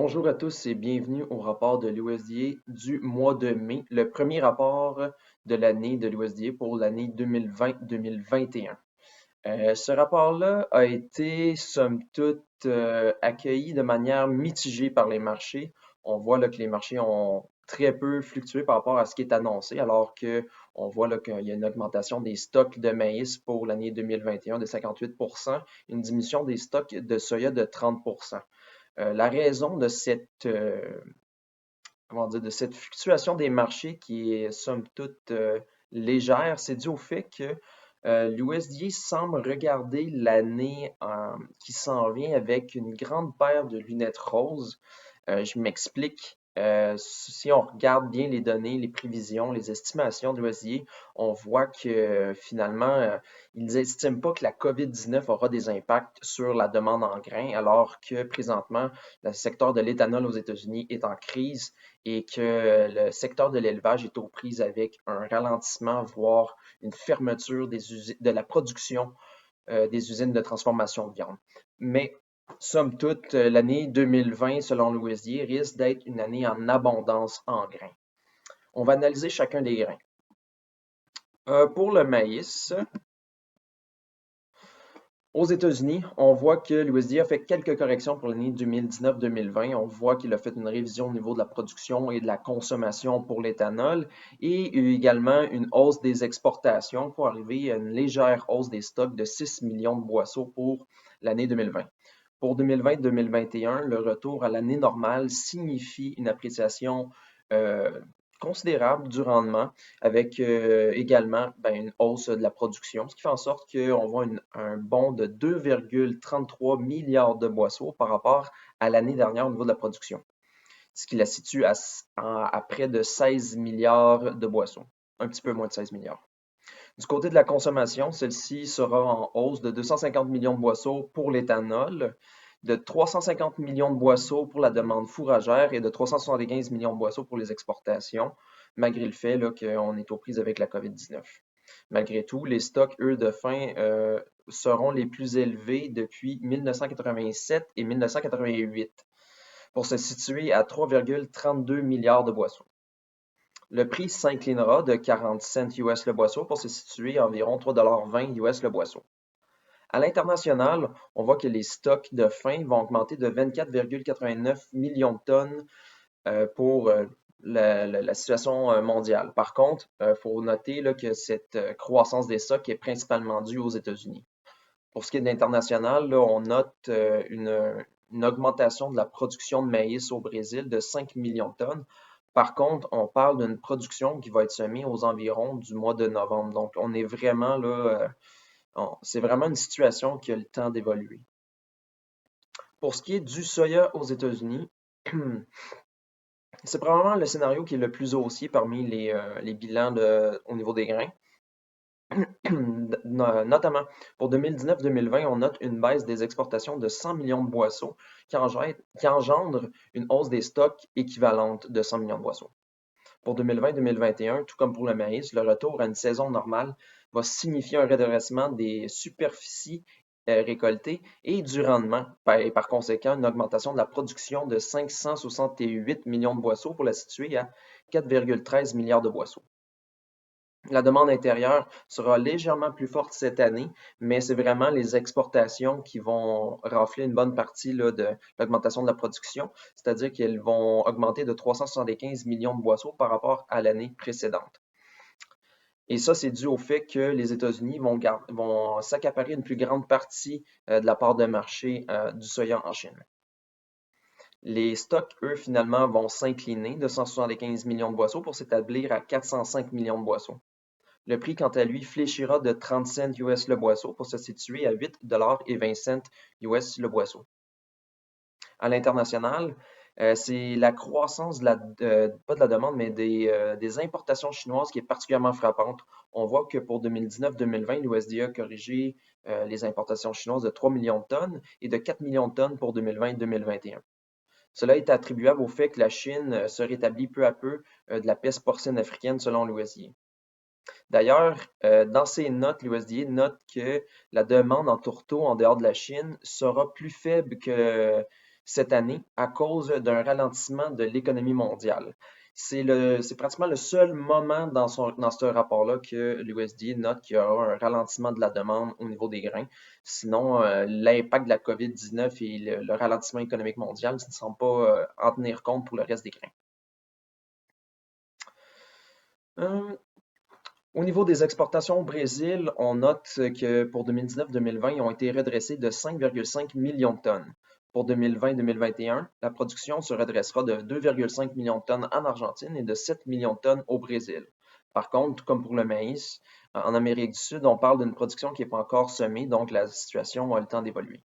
Bonjour à tous et bienvenue au rapport de l'USDA du mois de mai, le premier rapport de l'année de l'USDA pour l'année 2020-2021. Ce rapport-là a été, somme toute, accueilli de manière mitigée par les marchés. On voit là, que les marchés ont très peu fluctué par rapport à ce qui est annoncé, alors que on voit là, qu'il y a une augmentation des stocks de maïs pour l'année 2021 de 58%, une diminution des stocks de soya de 30%. La raison de comment dire, de cette fluctuation des marchés qui est somme toute légère, c'est dû au fait que l'USDA semble regarder l'année qui s'en vient avec une grande paire de lunettes roses. Je m'explique. Si on regarde bien les données, les prévisions, les estimations de l'OSIE, on voit que finalement, ils n'estiment pas que la COVID-19 aura des impacts sur la demande en grains, alors que présentement, le secteur de l'éthanol aux États-Unis est en crise et que le secteur de l'élevage est aux prises avec un ralentissement, voire une fermeture de la production des usines de transformation de viande. Mais somme toute, l'année 2020, selon l'OSDA, risque d'être une année en abondance en grains. On va analyser chacun des grains. Pour le maïs, aux États-Unis, on voit que l'USDA a fait quelques corrections pour l'année 2019-2020. On voit qu'il a fait une révision au niveau de la production et de la consommation pour l'éthanol et également une hausse des exportations pour arriver à une légère hausse des stocks de 6 millions de boisseaux pour l'année 2020. Pour 2020-2021, le retour à l'année normale signifie une appréciation considérable du rendement avec également une hausse de la production, ce qui fait en sorte qu'on voit un bond de 2,33 milliards de boisseaux par rapport à l'année dernière au niveau de la production, ce qui la situe à près de 16 milliards de boisseaux, un petit peu moins de 16 milliards. Du côté de la consommation, celle-ci sera en hausse de 250 millions de boisseaux pour l'éthanol, de 350 millions de boisseaux pour la demande fourragère et de 375 millions de boisseaux pour les exportations, malgré le fait qu'on est aux prises avec la COVID-19. Malgré tout, les stocks, eux, de fin seront les plus élevés depuis 1987 et 1988, pour se situer à 3,32 milliards de boisseaux. Le prix s'inclinera de 40 cents US le boisseau pour se situer à environ 3,20 US le boisseau. À l'international, on voit que les stocks de fin vont augmenter de 24,89 millions de tonnes pour la situation mondiale. Par contre, il faut noter là, que cette croissance des stocks est principalement due aux États-Unis. Pour ce qui est de l'international, on note une augmentation de la production de maïs au Brésil de 5 millions de tonnes. Par contre, on parle d'une production qui va être semée aux environs du mois de novembre. Donc, on est vraiment là, c'est vraiment une situation qui a le temps d'évoluer. Pour ce qui est du soya aux États-Unis, c'est probablement le scénario qui est le plus haussier parmi les bilans au niveau des grains. Notamment, pour 2019-2020, on note une baisse des exportations de 100 millions de boisseaux qui engendre une hausse des stocks équivalente de 100 millions de boisseaux. Pour 2020-2021, tout comme pour le maïs, le retour à une saison normale va signifier un redressement des superficies récoltées et du rendement, et par conséquent une augmentation de la production de 568 millions de boisseaux pour la situer à 4,13 milliards de boisseaux. La demande intérieure sera légèrement plus forte cette année, mais c'est vraiment les exportations qui vont rafler une bonne partie là, de l'augmentation de la production, c'est-à-dire qu'elles vont augmenter de 375 millions de boisseaux par rapport à l'année précédente. Et ça, c'est dû au fait que les États-Unis vont s'accaparer une plus grande partie de la part de marché du soya en Chine. Les stocks, eux, finalement, vont s'incliner de 175 millions de boisseaux pour s'établir à 405 millions de boisseaux. Le prix, quant à lui, fléchira de 30 cents US le boisseau pour se situer à 8,20 $ US le boisseau. À l'international, c'est la croissance pas de la demande, mais des importations chinoises qui est particulièrement frappante. On voit que pour 2019-2020, l'USDA a corrigé les importations chinoises de 3 millions de tonnes et de 4 millions de tonnes pour 2020-2021. Cela est attribuable au fait que la Chine se rétablit peu à peu de la peste porcine africaine selon l'USDA. D'ailleurs, dans ses notes, l'USDA note que la demande en tourteaux en dehors de la Chine sera plus faible cette année à cause d'un ralentissement de l'économie mondiale. C'est pratiquement le seul moment dans ce rapport-là que l'USDA note qu'il y aura un ralentissement de la demande au niveau des grains. Sinon, l'impact de la COVID-19 et le ralentissement économique mondial ne semble pas en tenir compte pour le reste des grains. Euh, Au niveau des exportations au Brésil, on note que pour 2019-2020, ils ont été redressés de 5,5 millions de tonnes. Pour 2020-2021, la production se redressera de 2,5 millions de tonnes en Argentine et de 7 millions de tonnes au Brésil. Par contre, comme pour le maïs, en Amérique du Sud, on parle d'une production qui n'est pas encore semée, donc la situation a le temps d'évoluer.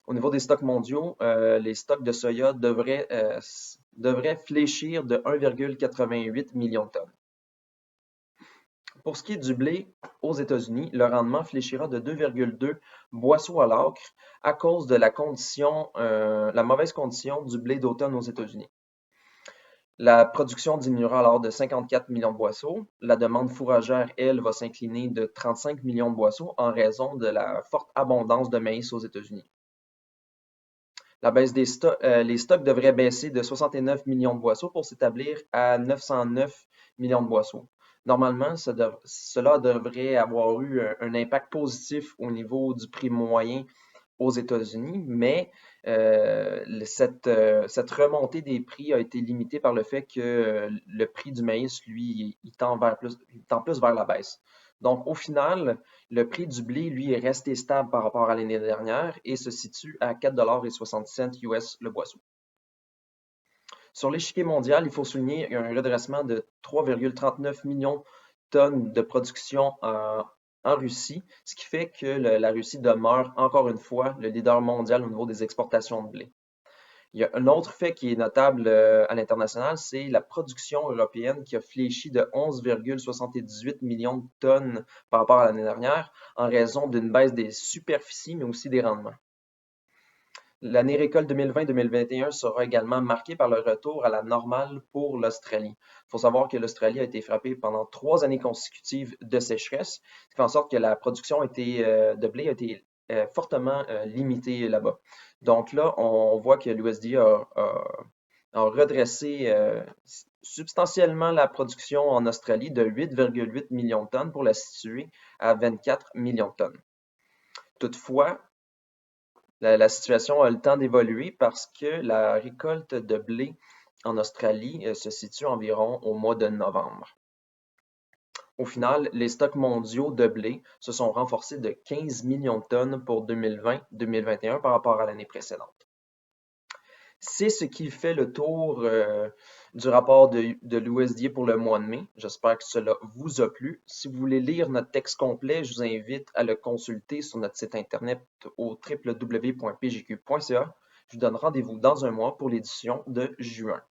Au niveau des stocks mondiaux, les stocks de soya devraient fléchir de 1,88 million de tonnes. Pour ce qui est du blé aux États-Unis, le rendement fléchira de 2,2 boisseaux à l'acre à cause de la mauvaise condition du blé d'automne aux États-Unis. La production diminuera alors de 54 millions de boisseaux. La demande fourragère, elle, va s'incliner de 35 millions de boisseaux en raison de la forte abondance de maïs aux États-Unis. Les stocks devraient baisser de 69 millions de boisseaux pour s'établir à 909 millions de boisseaux. Normalement, cela devrait avoir eu un impact positif au niveau du prix moyen aux États-Unis, mais cette remontée des prix a été limitée par le fait que le prix du maïs, lui, il tend plus vers la baisse. Donc, au final, le prix du blé, lui, est resté stable par rapport à l'année dernière et se situe à 4,60 $ US le boisseau. Sur l'échiquier mondial, il faut souligner un redressement de 3,39 millions de tonnes de production en Russie, ce qui fait que la Russie demeure encore une fois le leader mondial au niveau des exportations de blé. Il y a un autre fait qui est notable à l'international, c'est la production européenne qui a fléchi de 11,78 millions de tonnes par rapport à l'année dernière en raison d'une baisse des superficies, mais aussi des rendements. L'année récolte 2020-2021 sera également marquée par le retour à la normale pour l'Australie. Il faut savoir que l'Australie a été frappée pendant 3 années consécutives de sécheresse, ce qui fait en sorte que la production de blé a été fortement limitée là-bas. Donc là, on voit que l'USDA a redressé substantiellement la production en Australie de 8,8 millions de tonnes pour la situer à 24 millions de tonnes. Toutefois, la situation a le temps d'évoluer parce que la récolte de blé en Australie se situe environ au mois de novembre. Au final, les stocks mondiaux de blé se sont renforcés de 15 millions de tonnes pour 2020-2021 par rapport à l'année précédente. C'est ce qui fait le tour du rapport de l'USDA pour le mois de mai. J'espère que cela vous a plu. Si vous voulez lire notre texte complet, je vous invite à le consulter sur notre site internet au www.pgq.ca. Je vous donne rendez-vous dans un mois pour l'édition de juin.